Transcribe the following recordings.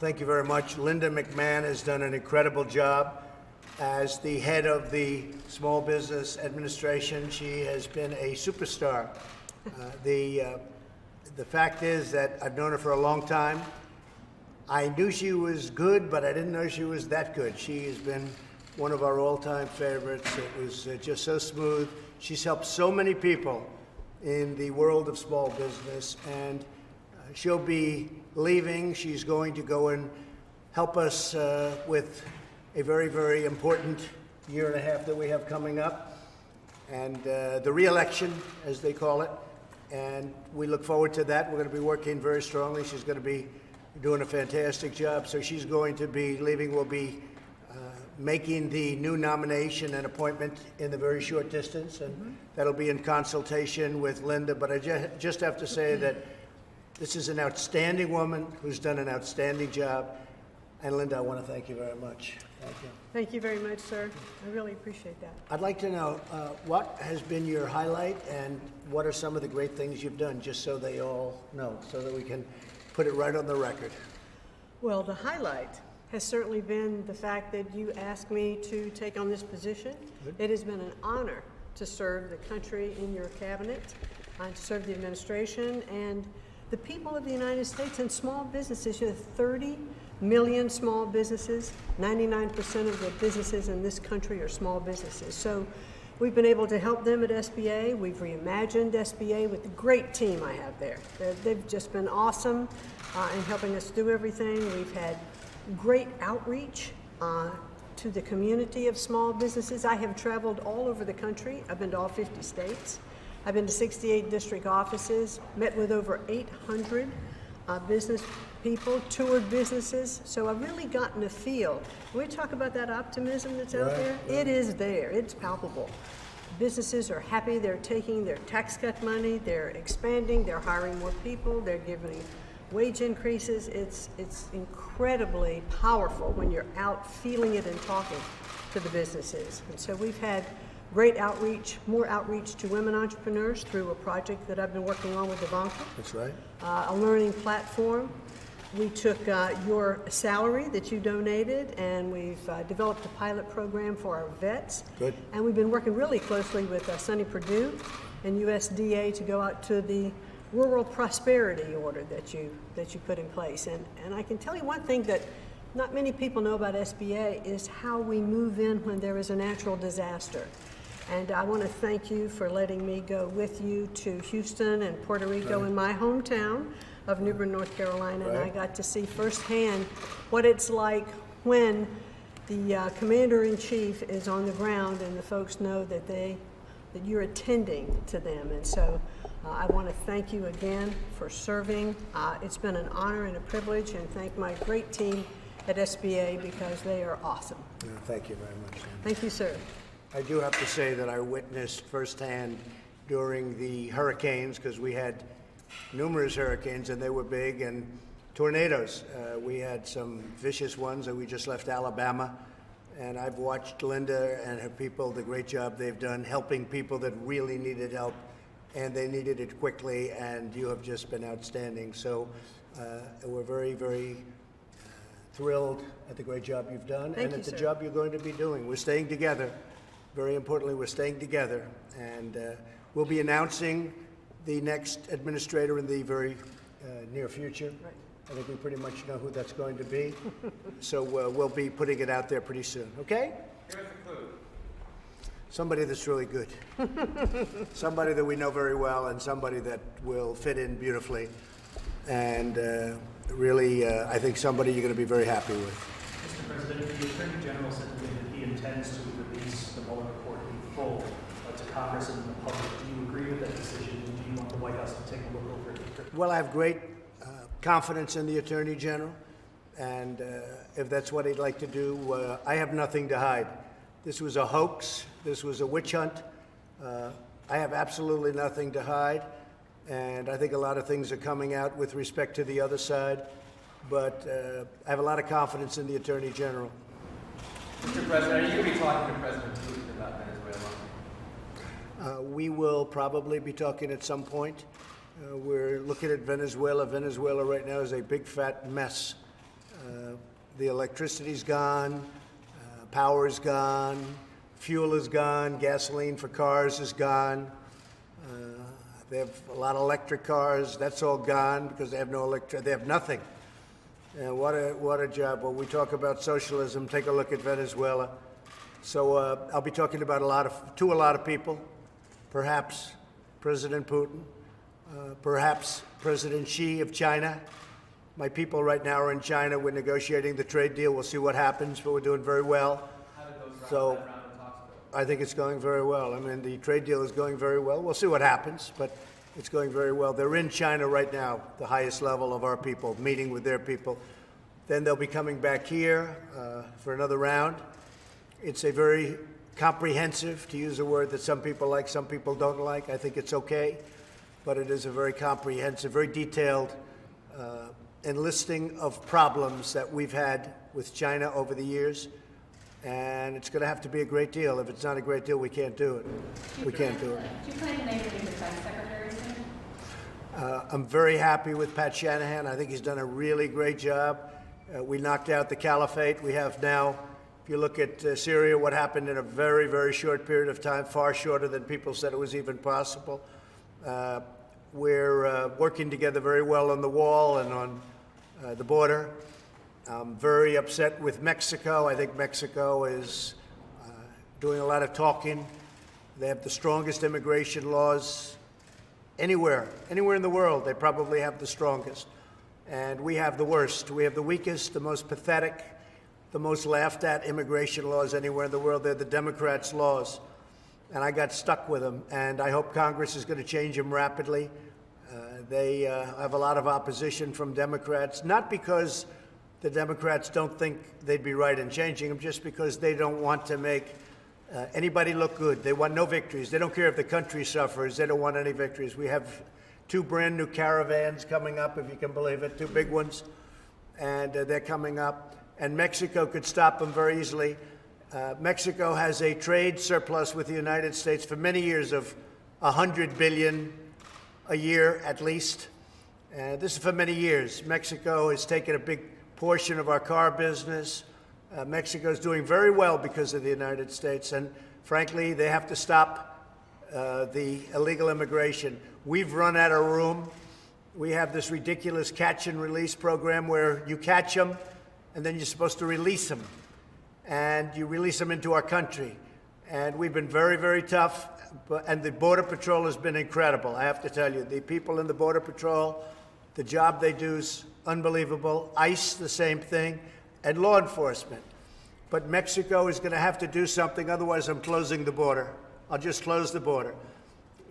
thank you very much. Linda McMahon has done an incredible job as the head of the Small Business Administration. She has been a superstar. The fact is that I've known her for a long time. I knew she was good, but I didn't know she was that good. She has been one of our all-time favorites. It was just so smooth. She's helped so many people in the world of small business, and she'll be leaving. She's going to go and help us with a very, very important year and a half that we have coming up, and the re-election, as they call it. And we look forward to that. We're going to be working very strongly. She's going to be doing a fantastic job. So she's going to be leaving. We'll be making the new nomination and appointment in the very short distance, and that'll be in consultation with Linda. But I just have to say that this is an outstanding woman who's done an outstanding job. And Linda, I want to thank you very much. Thank you. Thank you very much, sir. I really appreciate that. I'd like to know what has been your highlight and what are some of the great things you've done, just so they all know, so that we can put it right on the record. Well, the highlight has certainly been the fact that you asked me to take on this position. Good. It has been an honor to serve the country in your cabinet, to serve the administration and the people of the United States and small businesses. You have 30 million small businesses. 99% of the businesses in this country are small businesses. So we've been able to help them at SBA. We've reimagined SBA with the great team I have there. They've just been awesome in helping us do everything. We've had great outreach to the community of small businesses. I have traveled all over the country. I've been to all 50 states. I've been to 68 district offices, met with over 800 business people, toured businesses. So I've really gotten a feel. When we talk about that optimism that's out there, it is there, it's palpable. Businesses are happy, they're taking their tax cut money, they're expanding, they're hiring more people, they're giving wage increases. It's incredibly powerful when you're out feeling it and talking to the businesses. And so we've had great outreach, more outreach to women entrepreneurs through a project that I've been working on with Ivanka. That's right. A learning platform. We took your salary that you donated, and we've developed a pilot program for our vets. Good. And we've been working really closely with Sonny Perdue and USDA to go out to the rural prosperity order that you put in place. And I can tell you one thing that not many people know about SBA is how we move in when there is a natural disaster. And I want to thank you for letting me go with you to Houston and Puerto Rico in my hometown of New Bern, North Carolina, and I got to see firsthand what it's like when the commander-in-chief is on the ground and the folks know that you're attending to them. And so I want to thank you again for serving. It's been an honor and a privilege, and thank my great team at SBA because they are awesome. Yeah, thank you very much. Thank you, sir. I do have to say that I witnessed firsthand during the hurricanes, because we had numerous hurricanes and they were big, and tornadoes. We had some vicious ones, and we just left Alabama. And I've watched Linda and her people, the great job they've done helping people that really needed help, and they needed it quickly, and you have just been outstanding. So we're very, very thrilled at the great job you've done and at the job you're going to be doing. We're staying together. Very importantly, we're staying together, and we'll be announcing the next administrator in the very near future. Right. I think we pretty much know who that's going to be. So we'll be putting it out there pretty soon, okay? Give us a clue. Somebody that's really good. Somebody that we know very well, and somebody that will fit in beautifully. And really, I think somebody you're going to be very happy with. Mr. President, the Attorney General said to me that he intends to release the Mueller report in full to Congress and the public. Do you agree with that decision? Do you want the White House to take a look over it? Well, I have great confidence in the Attorney General, and if that's what he'd like to do, I have nothing to hide. This was a hoax. This was a witch hunt. I have absolutely nothing to hide, and I think a lot of things are coming out with respect to the other side, but I have a lot of confidence in the Attorney General. Mr. President, are you going to be talking to President Putin about Venezuela? We will probably be talking at some point. We're looking at Venezuela. Venezuela right now is a big fat mess. The electricity's gone, power is gone, fuel is gone, gasoline for cars is gone. They have a lot of electric cars. That's all gone because they have no electric. They have nothing. And what a job. When we talk about socialism, take a look at Venezuela. So I'll be talking about to a lot of people, perhaps President Putin, perhaps President Xi of China. My people right now are in China. We're negotiating the trade deal. We'll see what happens, but we're doing very well. How did those So round of talks go? I think it's going very well. I mean, the trade deal is going very well. We'll see what happens, but it's going very well. They're in China right now, the highest level of our people, meeting with their people. Then they'll be coming back here for another round. It's a very comprehensive, to use a word that some people like, some people don't like. I think it's okay, but it is a very comprehensive, very detailed enlisting of problems that we've had with China over the years. And it's going to have to be a great deal. If it's not a great deal, we can't do it. We can't do it. Do you plan to make a new defense secretary soon? I'm very happy with Pat Shanahan. I think he's done a really great job. We knocked out the caliphate. We have now, if you look at Syria, what happened in a very, very short period of time, far shorter than people said it was even possible. We're working together very well on the wall and on the border. I'm very upset with Mexico. I think Mexico is doing a lot of talking. They have the strongest immigration laws anywhere in the world. They probably have the strongest. And we have the worst. We have the weakest, the most pathetic, the most laughed at immigration laws anywhere in the world. They're the Democrats' laws. And I got stuck with them. And I hope Congress is going to change them rapidly. They have a lot of opposition from Democrats, not because the Democrats don't think they'd be right in changing them, just because they don't want to make anybody look good. They want no victories. They don't care if the country suffers. They don't want any victories. We have 2 brand new caravans coming up, if you can believe it, 2 big ones, and they're coming up. And Mexico could stop them very easily. Mexico has a trade surplus with the United States for many years of $100 billion a year at least. And this is for many years. Mexico has taken a big portion of our car business. Mexico is doing very well because of the United States. And frankly, they have to stop the illegal immigration. We've run out of room. We have this ridiculous catch and release program where you catch them and then you're supposed to release them. And you release them into our country. And we've been very, very tough. And the Border Patrol has been incredible, I have to tell you. The people in the Border Patrol, the job they do is unbelievable. ICE, the same thing, and law enforcement. But Mexico is going to have to do something, otherwise I'm closing the border. I'll just close the border.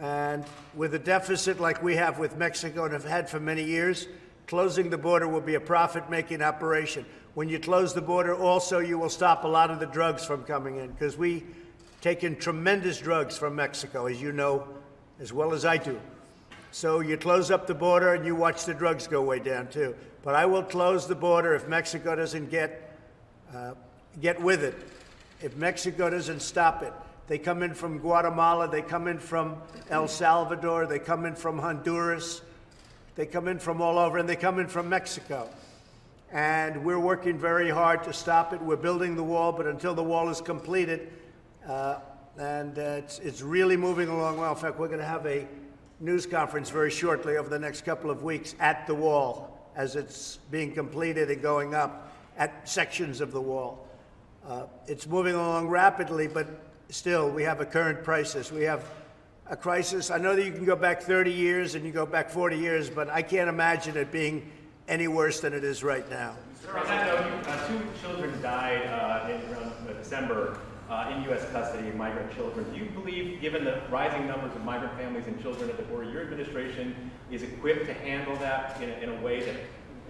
And with a deficit like we have with Mexico and have had for many years, closing the border will be a profit-making operation. When you close the border, also you will stop a lot of the drugs from coming in, because we take in tremendous drugs from Mexico, as you know, as well as I do. So you close up the border and you watch the drugs go way down too. But I will close the border if Mexico doesn't get with it. If Mexico doesn't stop it. They come in from Guatemala, they come in from El Salvador, they come in from Honduras, they come in from all over, and they come in from Mexico. And we're working very hard to stop it. We're building the wall, but until the wall is completed, it's really moving along well. In fact, we're going to have a news conference very shortly over the next couple of weeks at the wall as it's being completed and going up at sections of the wall. It's moving along rapidly, but still we have a current crisis. We have a crisis. I know that you can go back 30 years and you go back 40 years, but I can't imagine it being any worse than it is right now. On that note, 2 children died in around December in U.S. custody, migrant children. Do you believe, given the rising numbers of migrant families and children at the border, your administration is equipped to handle that in a way that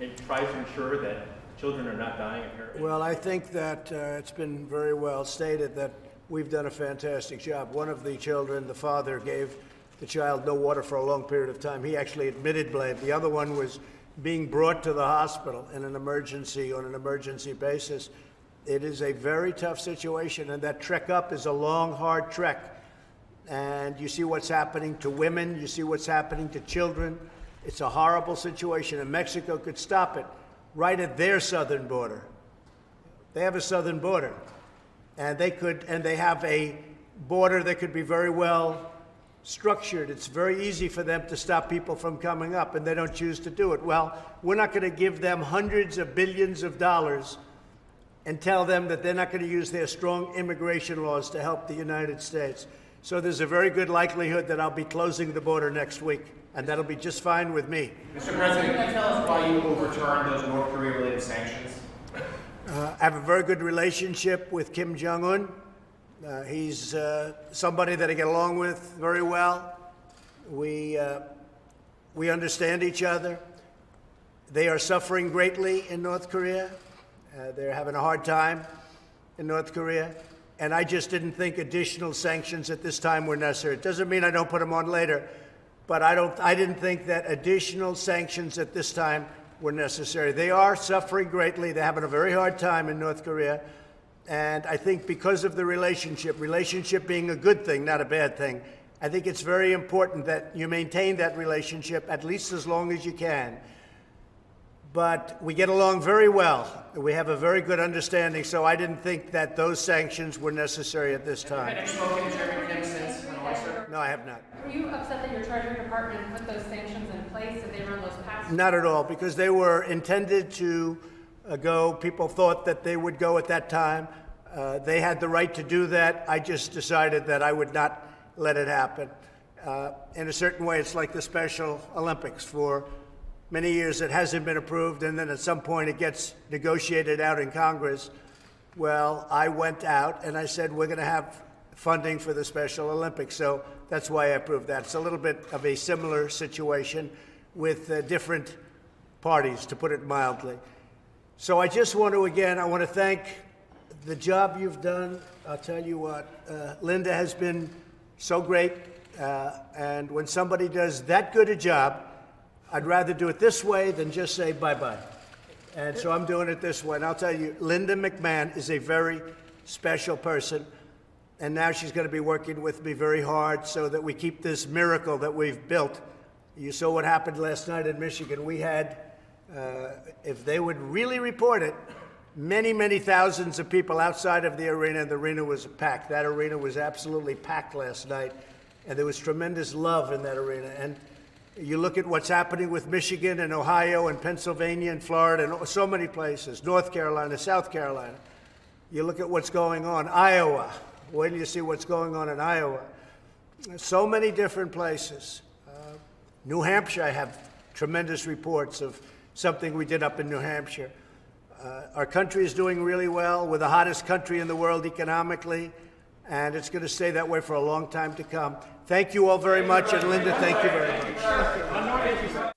it tries to ensure that children are not dying of heritage? Well, I think that it's been very well stated that we've done a fantastic job. One of the children, the father gave the child no water for a long period of time. He actually admitted blame. The other one was being brought to the hospital in an emergency, on an emergency basis. It is a very tough situation, and that trek up is a long, hard trek. And you see what's happening to women, you see what's happening to children. It's a horrible situation, and Mexico could stop it. right at their southern border. They have a southern border, and they have a border that could be very well structured. It's very easy for them to stop people from coming up, and they don't choose to do it. Well, we're not going to give them hundreds of billions of dollars and tell them that they're not going to use their strong immigration laws to help the United States. So there's a very good likelihood that I'll be closing the border next week, and that'll be just fine with me. Mr. President, can you tell us why you overturned those North Korea-related sanctions? I have a very good relationship with Kim Jong-un. He's somebody that I get along with very well. We understand each other. They are suffering greatly in North Korea. They're having a hard time in North Korea. And I just didn't think additional sanctions at this time were necessary. It doesn't mean I don't put them on later, but I didn't think that additional sanctions at this time were necessary. They are suffering greatly. They're having a very hard time in North Korea. And I think because of the relationship being a good thing, not a bad thing, I think it's very important that you maintain that relationship at least as long as you can. But we get along very well. We have a very good understanding, so I didn't think that those sanctions were necessary at this time. Have you spoken to Chairman Kim since Hanoi, sir? No, I have not. Were you upset that your Treasury Department put those sanctions in place? Did they run those past? Not at all, because they were intended to go. People thought that they would go at that time. They had the right to do that. I just decided that I would not let it happen. In a certain way, it's like the Special Olympics. For many years, it hasn't been approved, and then at some point it gets negotiated out in Congress. Well, I went out and I said, we're going to have funding for the Special Olympics. So that's why I approved that. It's a little bit of a similar situation with different parties, to put it mildly. So I just want to, again, I want to thank the job you've done. I'll tell you what, Linda has been so great. And when somebody does that good a job, I'd rather do it this way than just say bye-bye. And so I'm doing it this way. And I'll tell you, Linda McMahon is a very special person. And now she's going to be working with me very hard so that we keep this miracle that we've built. You saw what happened last night in Michigan. We had, if they would really report it, many, many thousands of people outside of the arena. The arena was packed. That arena was absolutely packed last night. And there was tremendous love in that arena. And you look at what's happening with Michigan and Ohio and Pennsylvania and Florida and so many places, North Carolina, South Carolina. You look at what's going on, Iowa. Wait till you see what's going on in Iowa. So many different places. New Hampshire, I have tremendous reports of something we did up in New Hampshire. Our country is doing really well. We're the hottest country in the world economically, and it's going to stay that way for a long time to come. Thank you all very much, and Linda, thank you very much.